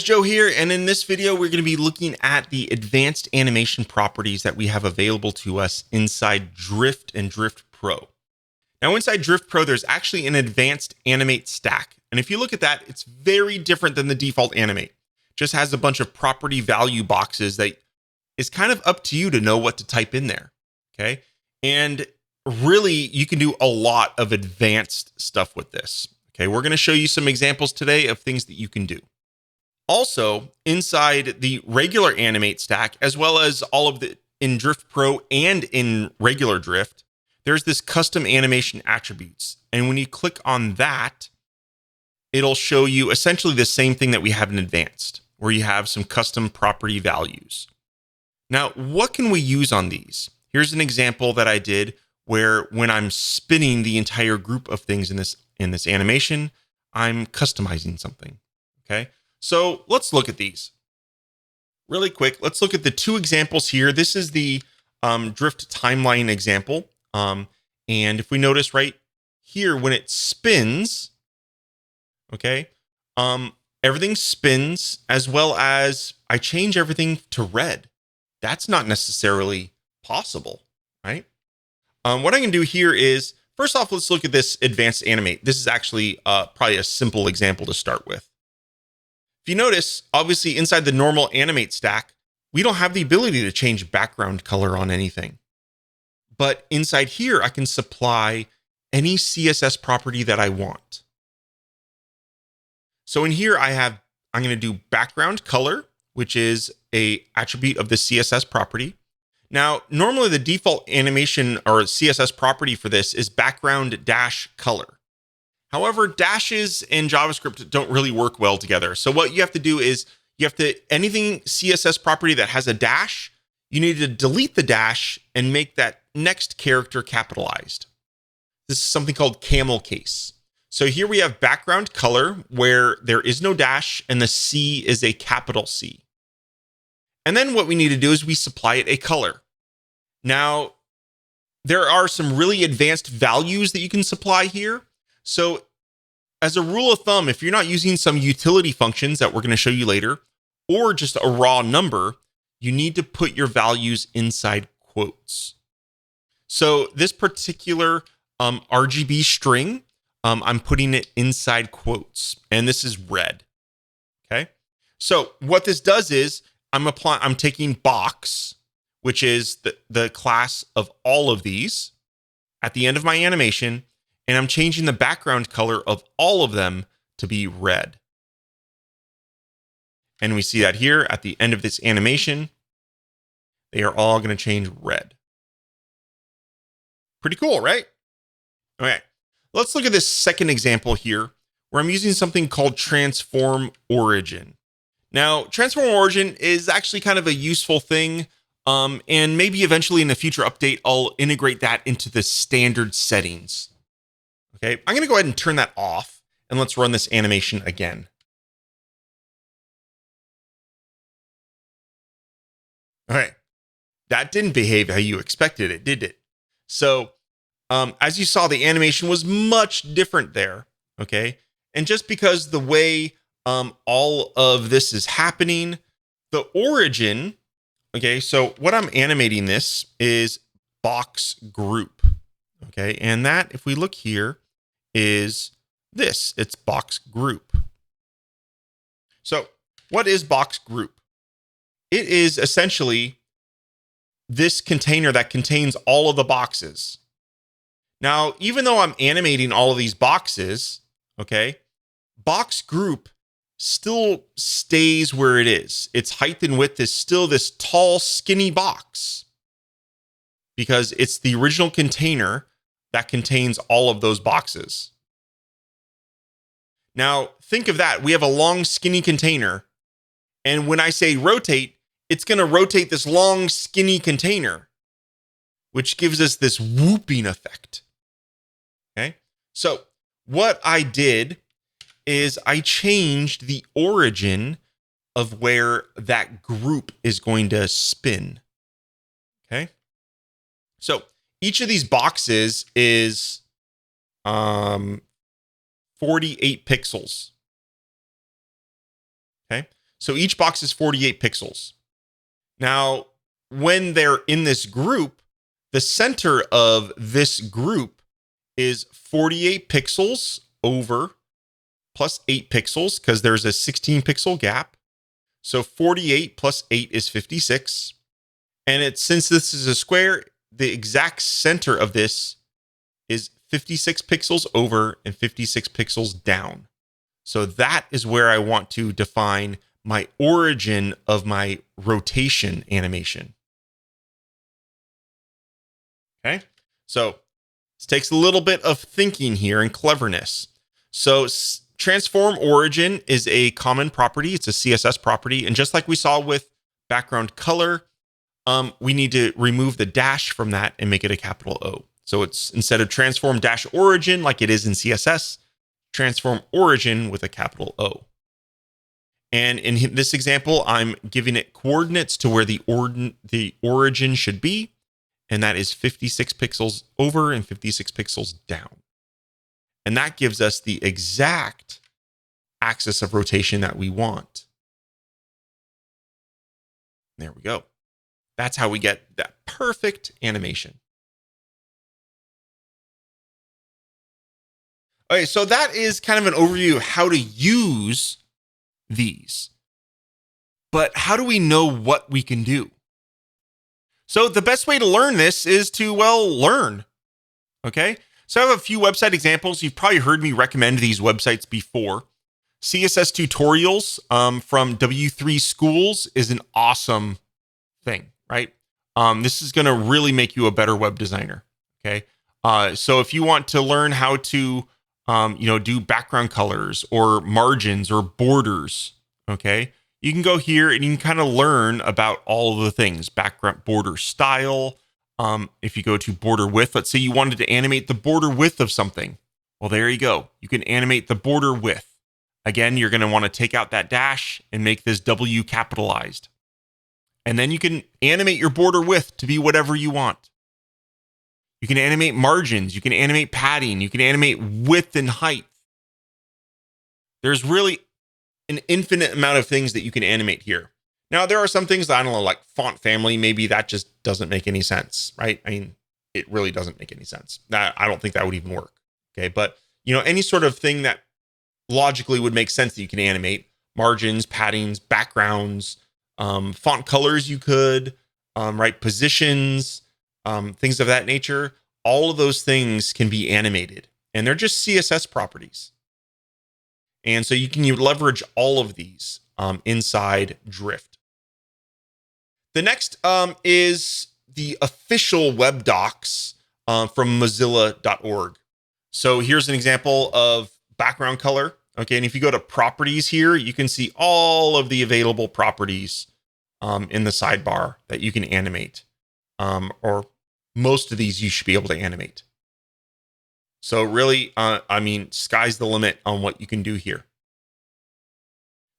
guys, Joe here, and in this video we're going to be looking at the advanced animation properties that we have available to us inside Drift and Drift Pro. Now inside Drift Pro there's actually an advanced Animate stack, and if you look at that, it's very different than the default Animate. Just has a bunch of property value boxes that is kind of up to you to know what to type in there, okay? And really you can do a lot of advanced stuff with this. Okay, we're going to show you some examples today of things that you can do. Also, inside the regular Animate stack, as well as all of the in Drift Pro and in regular Drift, there's this custom animation attributes. And when you click on that, it'll show you essentially the same thing that we have in advanced, where you have some custom property values. Now, what can we use on these? Here's an example that I did where when I'm spinning the entire group of things in this animation, I'm customizing something, okay? So let's look at these really quick. Let's look at the two examples here. This is the Drift timeline example. And if we notice right here, when it spins, okay, everything spins, as well as I change everything to red. That's not necessarily possible, right? What I can do here is, first off, let's look at this advanced Animate. This is actually probably a simple example to start with. If you notice, obviously inside the normal Animate stack, we don't have the ability to change background color on anything. But inside here, I can supply any CSS property that I want. So in here, I'm going to do background color, which is an attribute of the CSS property. Now, normally the default animation or CSS property for this is background dash color. However, dashes in JavaScript don't really work well together. So what you have to do is anything CSS property that has a dash, you need to delete the dash and make that next character capitalized. This is something called camel case. So here we have background color where there is no dash and the C is a capital C. And then what we need to do is we supply it a color. Now, there are some really advanced values that you can supply here. So as a rule of thumb, if you're not using some utility functions that we're going to show you later, or just a raw number, you need to put your values inside quotes. So this particular RGB string, I'm putting it inside quotes, and this is red. Okay. So what this does is I'm taking box, which is the class of all of these at the end of my animation, and I'm changing the background color of all of them to be red. And we see that here at the end of this animation, they are all going to change red. Pretty cool, right? Okay, let's look at this second example here, where I'm using something called Transform Origin. Now, Transform Origin is actually kind of a useful thing, and maybe eventually in a future update, I'll integrate that into the standard settings. Okay, I'm going to go ahead and turn that off, and let's run this animation again. All right, that didn't behave how you expected it, did it? So, as you saw, the animation was much different there, okay? And just because the way all of this is happening, the origin, okay, so what I'm animating this is box group, okay? And that, if we look here, is this. It's box group. So what is box group? It is essentially this container that contains all of the boxes. Now, even though I'm animating all of these boxes, okay, box group still stays where it is. Its height and width is still this tall, skinny box because it's the original container that contains all of those boxes. Now, think of that. We have a long, skinny container, and when I say rotate, it's going to rotate this long, skinny container, which gives us this whooping effect. Okay, so what I did is I changed the origin of where that group is going to spin. Okay, so each of these boxes is 48 pixels. Okay, So each box is 48 pixels. Now, when they're in this group, the center of this group is 48 pixels over plus 8 pixels because there's a 16 pixel gap. So 48 plus 8 is 56. And since this is a square, the exact center of this is 56 pixels over and 56 pixels down. So that is where I want to define my origin of my rotation animation. Okay, so this takes a little bit of thinking here and cleverness. So transform origin is a common property. It's a CSS property. And just like we saw with background color, we need to remove the dash from that and make it a capital O. So it's instead of transform dash origin like it is in CSS, transform origin with a capital O. And in this example, I'm giving it coordinates to where the origin should be. And that is 56 pixels over and 56 pixels down. And that gives us the exact axis of rotation that we want. There we go. That's how we get that perfect animation. Okay, so that is kind of an overview of how to use these. But how do we know what we can do? So the best way to learn this is to, learn. Okay? So I have a few website examples. You've probably heard me recommend these websites before. CSS Tutorials from W3 Schools is an awesome thing, right? This is going to really make you a better web designer. Okay? So if you want to learn how to, do background colors or margins or borders, okay? You can go here and you can kind of learn about all of the things, background border style. If you go to border width, let's say you wanted to animate the border width of something. Well, there you go. You can animate the border width. Again, you're going to want to take out that dash and make this W capitalized. And then you can animate your border width to be whatever you want. You can animate margins. You can animate padding. You can animate width and height. There's really an infinite amount of things that you can animate here. Now, there are some things that I don't know, like font family, maybe that just doesn't make any sense, right? I mean, it really doesn't make any sense. I don't think that would even work. Okay. But, any sort of thing that logically would make sense that you can animate, margins, paddings, backgrounds, font colors you could, right? Positions, things of that nature. All of those things can be animated and they're just CSS properties. And so you can leverage all of these inside Drift. The next is the official web docs from mozilla.org. So here's an example of background color. Okay, and if you go to properties here, you can see all of the available properties in the sidebar that you can animate. Or most of these you should be able to animate. So really, sky's the limit on what you can do here.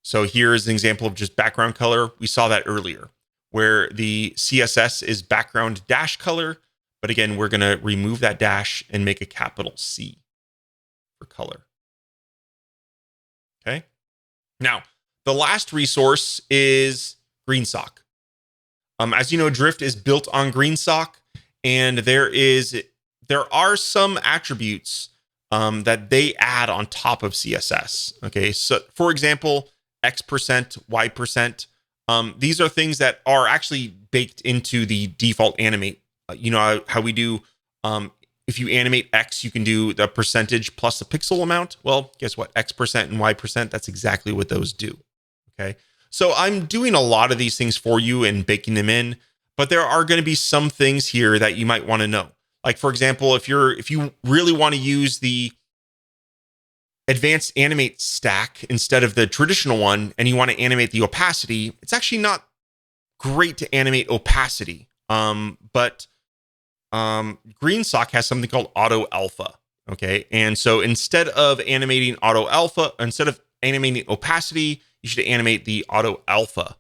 So here is an example of just background color. We saw that earlier, where the CSS is background dash color. But again, we're going to remove that dash and make a capital C for color. Okay. Now, the last resource is GreenSock. As you know, Drift is built on GreenSock, and there are some attributes that they add on top of CSS. Okay, so for example, X%, Y%. These are things that are actually baked into the default animate. How we do, if you animate X, you can do the percentage plus a pixel amount. Well, guess what? X% and Y%, that's exactly what those do. Okay, so I'm doing a lot of these things for you and baking them in, but there are going to be some things here that you might want to know. Like, for example, if you really want to use the advanced animate stack instead of the traditional one, and you want to animate the opacity, it's actually not great to animate opacity. But GreenSock has something called auto alpha. Okay. And so instead of animating opacity, you should animate the auto alpha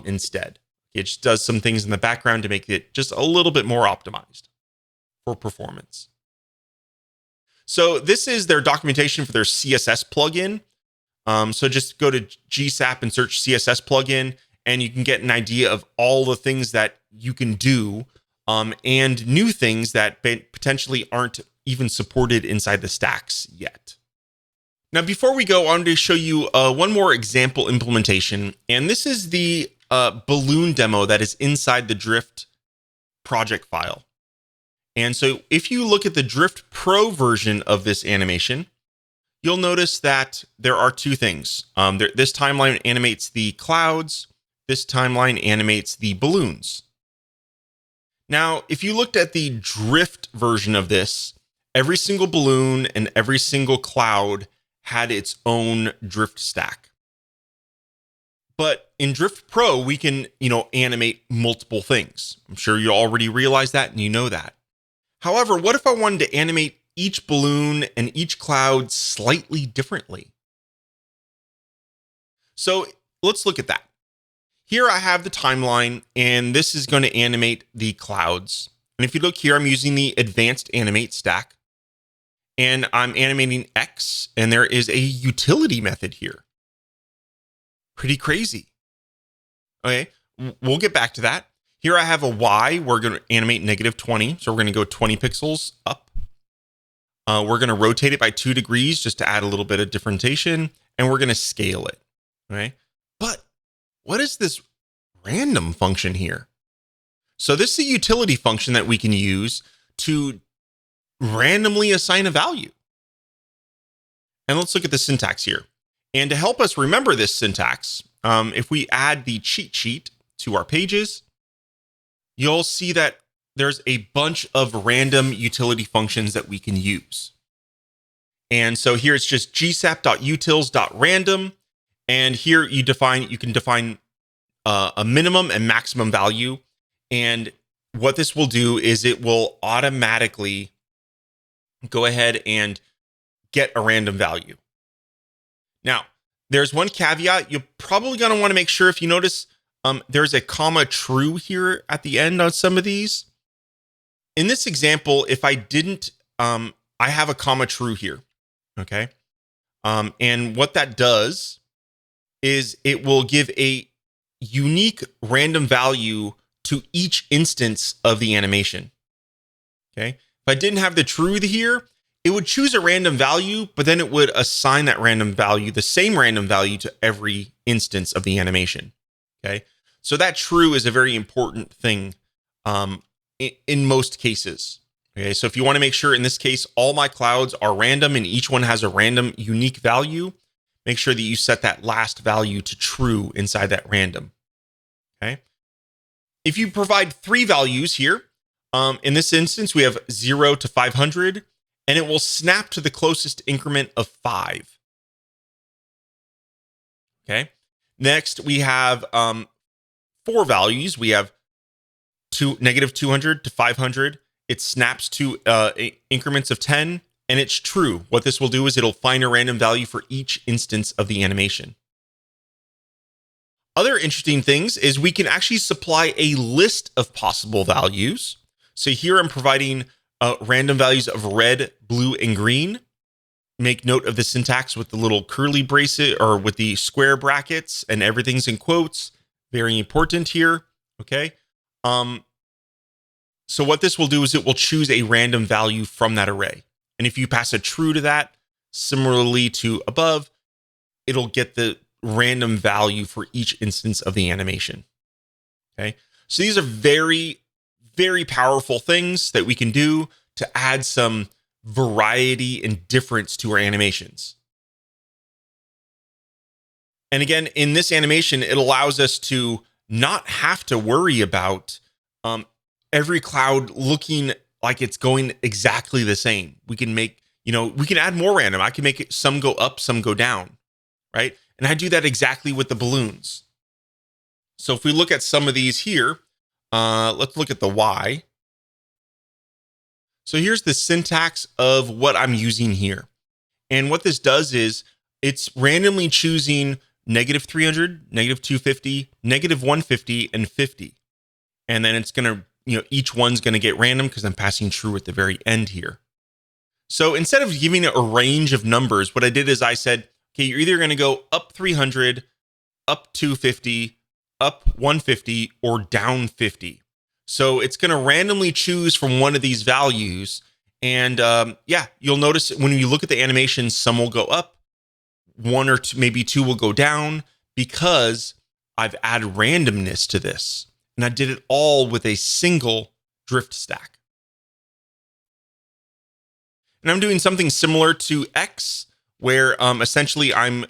instead. It just does some things in the background to make it just a little bit more optimized for performance. So this is their documentation for their CSS plugin. So just go to GSAP and search CSS Plugin, and you can get an idea of all the things that you can do, and new things that potentially aren't even supported inside the stacks yet. Now, before we go, I wanted to show you one more example implementation, and this is the balloon demo that is inside the Drift project file. And so if you look at the Drift Pro version of this animation, you'll notice that there are two things. This timeline animates the clouds. This timeline animates the balloons. Now, if you looked at the Drift version of this, every single balloon and every single cloud had its own drift stack. But in Drift Pro, we can, animate multiple things. I'm sure you already realize that and you know that. However, what if I wanted to animate each balloon and each cloud slightly differently? So let's look at that. Here I have the timeline, and this is going to animate the clouds. And if you look here, I'm using the advanced animate stack, and I'm animating X, and there is a utility method here. Pretty crazy. Okay, we'll get back to that. Here I have a Y. We're going to animate -20. So we're going to go 20 pixels up. We're going to rotate it by 2 degrees just to add a little bit of differentiation, and we're going to scale it. Okay, but what is this random function here? So this is a utility function that we can use to randomly assign a value. And let's look at the syntax here. And to help us remember this syntax, if we add the cheat sheet to our pages, you'll see that there's a bunch of random utility functions that we can use. And so here it's just gsap.utils.random. And here you can define a minimum and maximum value. And what this will do is it will automatically go ahead and get a random value. Now, there's one caveat. You're probably going to want to make sure, if you notice, there's a comma true here at the end on some of these. In this example, if I didn't, I have a comma true here. Okay. And what that does is it will give a unique random value to each instance of the animation. Okay. If I didn't have the true here, it would choose a random value, but then it would assign that random value, the same random value, to every instance of the animation. Okay. So that true is a very important thing in most cases. Okay. So if you want to make sure, in this case, all my clouds are random and each one has a random unique value, make sure that you set that last value to true inside that random. Okay. If you provide 3 values here, in this instance, we have 0 to 500, and it will snap to the closest increment of 5. Okay. Next, we have 4 values. We have -200 to 500. It snaps to increments of 10, and it's true. What this will do is it'll find a random value for each instance of the animation. Other interesting things is we can actually supply a list of possible values. So here I'm providing random values of red, blue, and green. Make note of the syntax with the little curly bracelet, or with the square brackets, and everything's in quotes. Very important here. Okay. So what this will do is it will choose a random value from that array. And if you pass a true to that, similarly to above, it'll get the random value for each instance of the animation. Okay. So these are very, very powerful things that we can do to add some variety and difference to our animations. And again, in this animation, it allows us to not have to worry about every cloud looking like it's going exactly the same. We can make, we can add more random. I can make it some go up, some go down, right? And I do that exactly with the balloons. So if we look at some of these here, let's look at the Y. So here's the syntax of what I'm using here. And what this does is it's randomly choosing -300, -250, -150, and 50. And then it's going to, each one's going to get random because I'm passing true at the very end here. So instead of giving it a range of numbers, what I did is I said, Okay, you're either going to go up 300, up 250, up 150, or down 50. So it's going to randomly choose from one of these values. And yeah, you'll notice when you look at the animation, some will go up, one or two, maybe two will go down, because I've added randomness to this. And I did it all with a single drift stack. And I'm doing something similar to X, where essentially I'm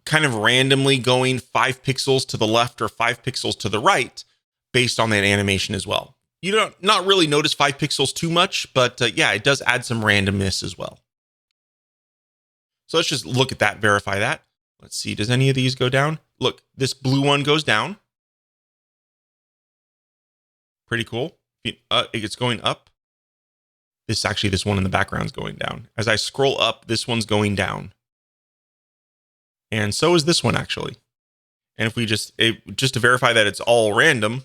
kind of randomly going 5 pixels to the left or 5 pixels to the right based on that animation as well. You don't not really notice 5 pixels too much, but yeah, it does add some randomness as well. So let's just look at that, verify that. Let's see, does any of these go down? Look, this blue one goes down. Pretty cool. It's going up. This one in the background is going down. As I scroll up, this one's going down. And so is this one actually. And if we just to verify that it's all random,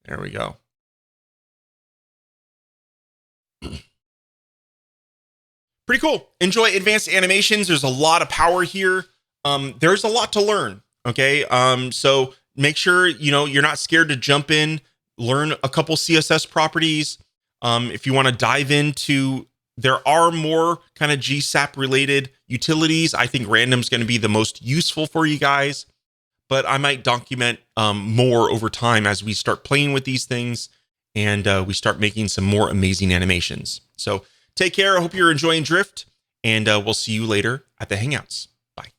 there we go. Pretty cool. Enjoy advanced animations. There's a lot of power here. There's a lot to learn. Okay. So make sure, you're not scared to jump in, learn a couple CSS properties. If you want to dive into, there are more kind of GSAP related utilities. I think random's going to be the most useful for you guys, but I might document more over time as we start playing with these things and we start making some more amazing animations. So take care. I hope you're enjoying Drift, and we'll see you later at the Hangouts. Bye.